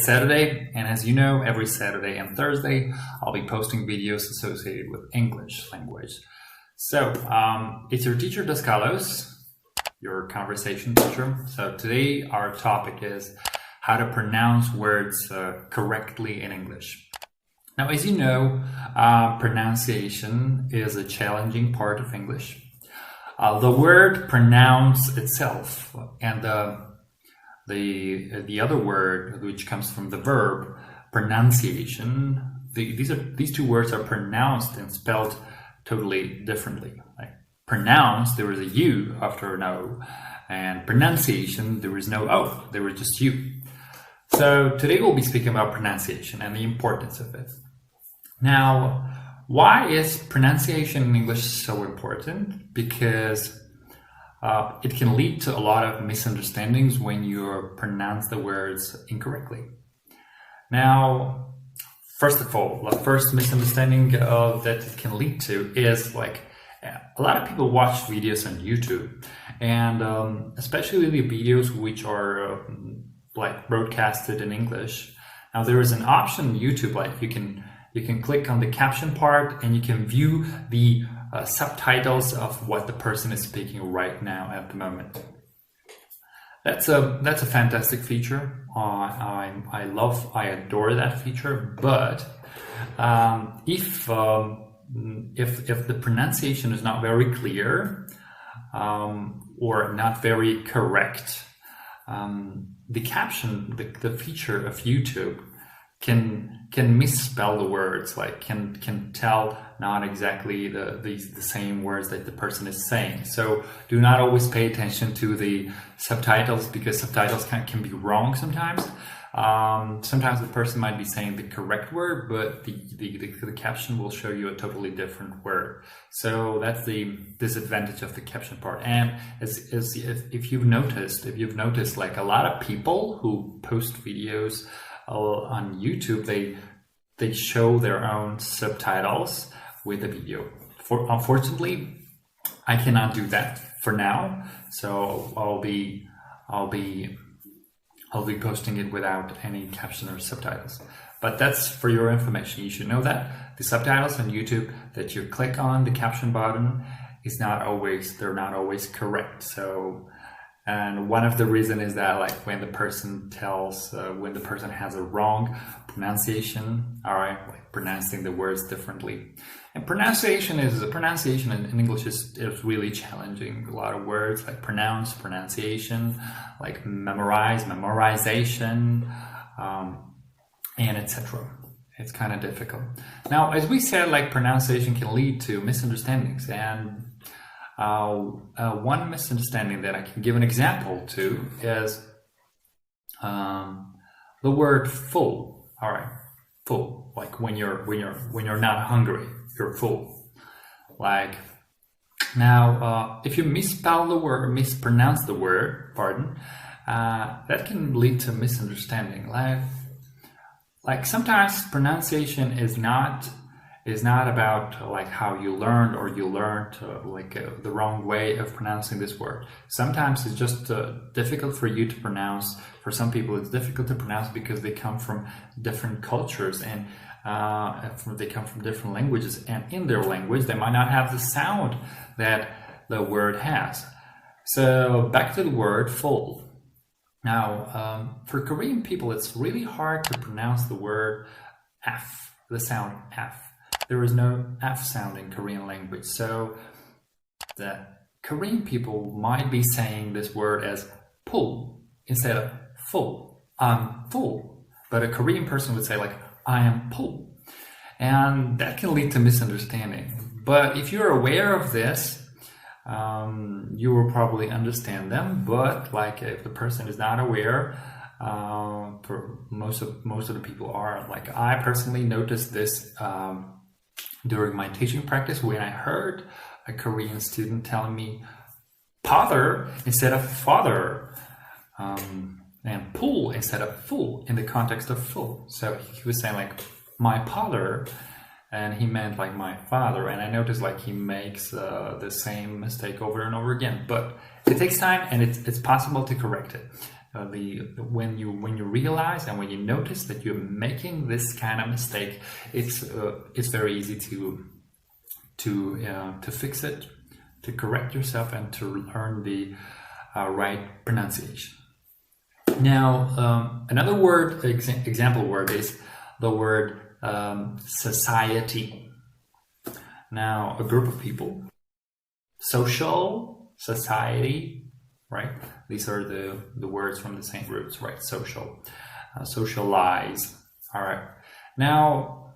it's Saturday, and as you know, every Saturday and Thursday, I'll be posting videos associated with English language. So, it's your teacher, Carlos, your conversation teacher. So today our topic is how to pronounce words correctly in English. Now, as you know, pronunciation is a challenging part of English. The word pronounce itself and the other word, which comes from the verb pronunciation, these two words are pronounced and spelled totally differently. Like pronounce, there is a U after an O, and pronunciation, there is no O, there was just U. So today we'll be speaking about pronunciation and the importance of it. Now, why is pronunciation in English so important? Because it can lead to a lot of misunderstandings when you pronounce the words incorrectly. Now, first of all, the first misunderstanding that it can lead to is like a lot of people watch videos on YouTube, and especially the videos which are like broadcasted in English. Now there is an option on YouTube, like you can click on the caption part and you can view the subtitles of what the person is speaking right now at the moment. That's a fantastic feature. I adore that feature. But if the pronunciation is not very clear or not very correct, the caption, the feature of YouTube can misspell the words, like can tell not exactly the same words that the person is saying. So do not always pay attention to the subtitles, because subtitles can be wrong sometimes. Sometimes the person might be saying the correct word, but the caption will show you a totally different word. So that's the disadvantage of the caption part. And if you've noticed, like a lot of people who post videos on YouTube, they show their own subtitles with the video. Unfortunately, I cannot do that for now, so I'll be posting it without any caption or subtitles. But that's for your information. You should know that the subtitles on YouTube that you click on the caption button they're not always correct. So, and one of the reasons is that, like, when the person has a wrong pronunciation, all right, like pronouncing the words differently. And pronunciation in English is really challenging. A lot of words like pronounce, pronunciation, like memorize, memorization, and etc. It's kind of difficult. Now, as we said, like pronunciation can lead to misunderstandings, and one misunderstanding that I can give an example to is the word full. All right, full. Like when you're not hungry, you're full. Like now, if you misspell the word, mispronounce the word, that can lead to misunderstanding. Like sometimes pronunciation is not about like how you learned the wrong way of pronouncing this word. Sometimes it's just difficult for you to pronounce. For some people, it's difficult to pronounce because they come from different cultures and they come from different languages, and in their language they might not have the sound that the word has. So back to the word full. Now, for Korean people, it's really hard to pronounce the word F, the sound F. There is no F sound in Korean language. So the Korean people might be saying this word as full instead of full. I'm full. But a Korean person would say like, I am full. And that can lead to misunderstanding. But if you're aware of this, you will probably understand them. But like if the person is not aware, for most of the people are. Like I personally noticed this during my teaching practice when I heard a Korean student telling me father instead of father, and pool instead of full in the context of full. So he was saying like my father, and he meant like my father. And I noticed like he makes the same mistake over and over again. But it takes time, and it's possible to correct it. when you realize and when you notice that you're making this kind of mistake, it's very easy to fix it, to correct yourself, and to learn the right pronunciation. Now, another word, example word, is the word society. Now, a group of people, social, society, right? These are the words from the same roots, right? Social, socialize. All right. Now,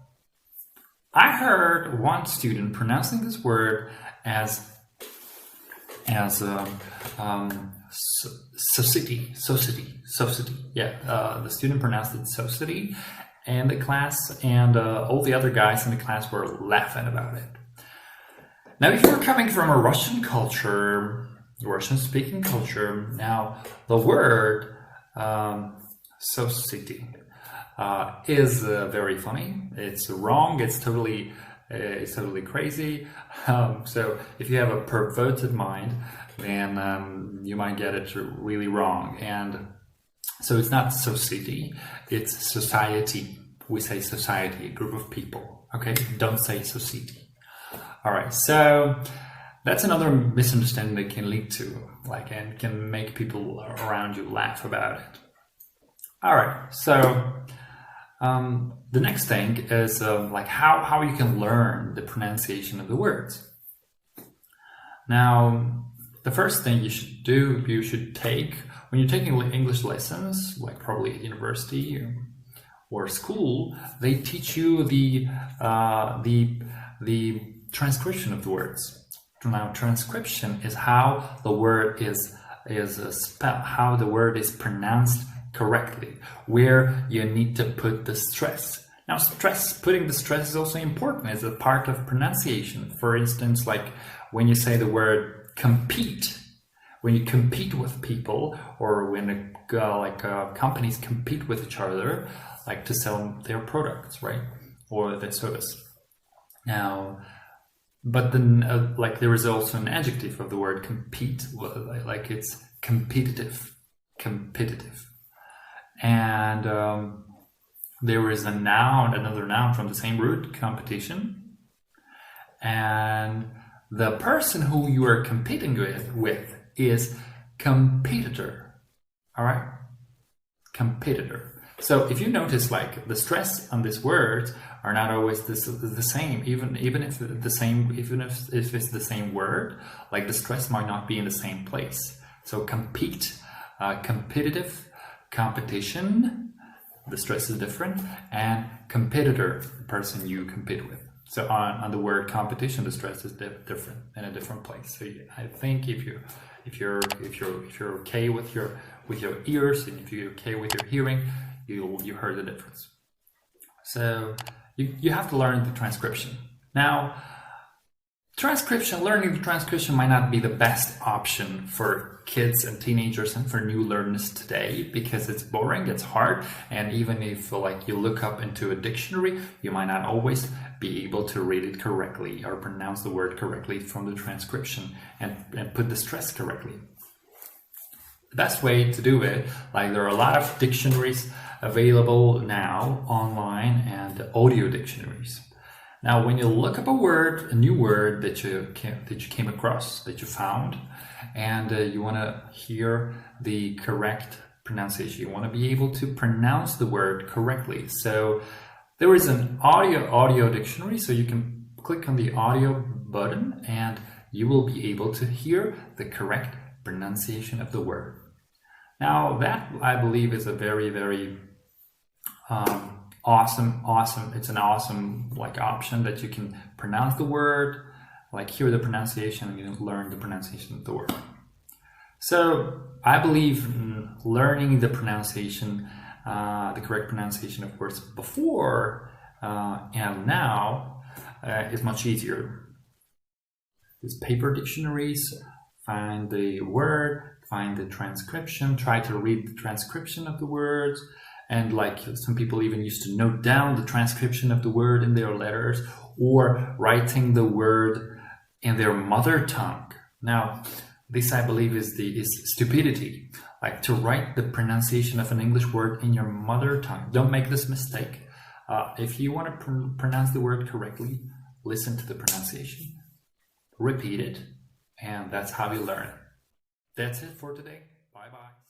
I heard one student pronouncing this word as society. Yeah, the student pronounced it society in the class, and all the other guys in the class were laughing about it. Now, if you're coming from a Russian culture, Russian-speaking culture, now the word society is very funny. It's wrong. It's totally crazy. So if you have a perverted mind, then you might get it really wrong. And so it's not society, it's society. We say society, a group of people. Okay, don't say society. All right, so that's another misunderstanding that can lead to, and can make people around you laugh about it. All right, so the next thing is how you can learn the pronunciation of the words. Now, the first thing you should do, when you're taking English lessons, like probably at university or school, they teach you the transcription of the words. Now, transcription is how the word is spelled, how the word is pronounced correctly, where you need to put the stress. Now, putting the stress is also important as a part of pronunciation. For instance, like when you say the word compete, when you compete with people, or when companies compete with each other, like to sell their products, right, or their service. Now, but then there is also an adjective of the word compete, like it's competitive, and there is another noun from the same root, competition, and the person who you are competing with is competitor. All right, competitor. So if you notice, the stress on these words are not always the same, even if it's the same word, the stress might not be in the same place. So compete, competitive, competition, the stress is different, and competitor, the person you compete with. So on the word competition, the stress is different in a different place. So I think if you're okay with your ears, and if you're okay with your hearing, you heard the difference. So you have to learn the transcription. Now, learning the transcription might not be the best option for kids and teenagers and for new learners today, because it's boring, it's hard, and even if you look up into a dictionary, you might not always be able to read it correctly or pronounce the word correctly from the transcription and put the stress correctly. The best way to do it, there are a lot of dictionaries available now online, and audio dictionaries. Now, when you look up a new word that you came across, that you found, and you want to hear the correct pronunciation, you want to be able to pronounce the word correctly. So there is an audio dictionary, so you can click on the audio button and you will be able to hear the correct pronunciation of the word. Now, that I believe is a very, very awesome. It's an awesome option that you can pronounce the word, hear the pronunciation, and you learn the pronunciation of the word. So I believe learning the pronunciation, the correct pronunciation of words before and now is much easier. There's paper dictionaries. Find the word, find the transcription, try to read the transcription of the words. And some people even used to note down the transcription of the word in their letters, or writing the word in their mother tongue. Now, This, I believe, is stupidity. Like to write the pronunciation of an English word in your mother tongue. Don't make this mistake. If you want to pronounce the word correctly, listen to the pronunciation, repeat it, and that's how you learn. That's it for today. Bye-bye.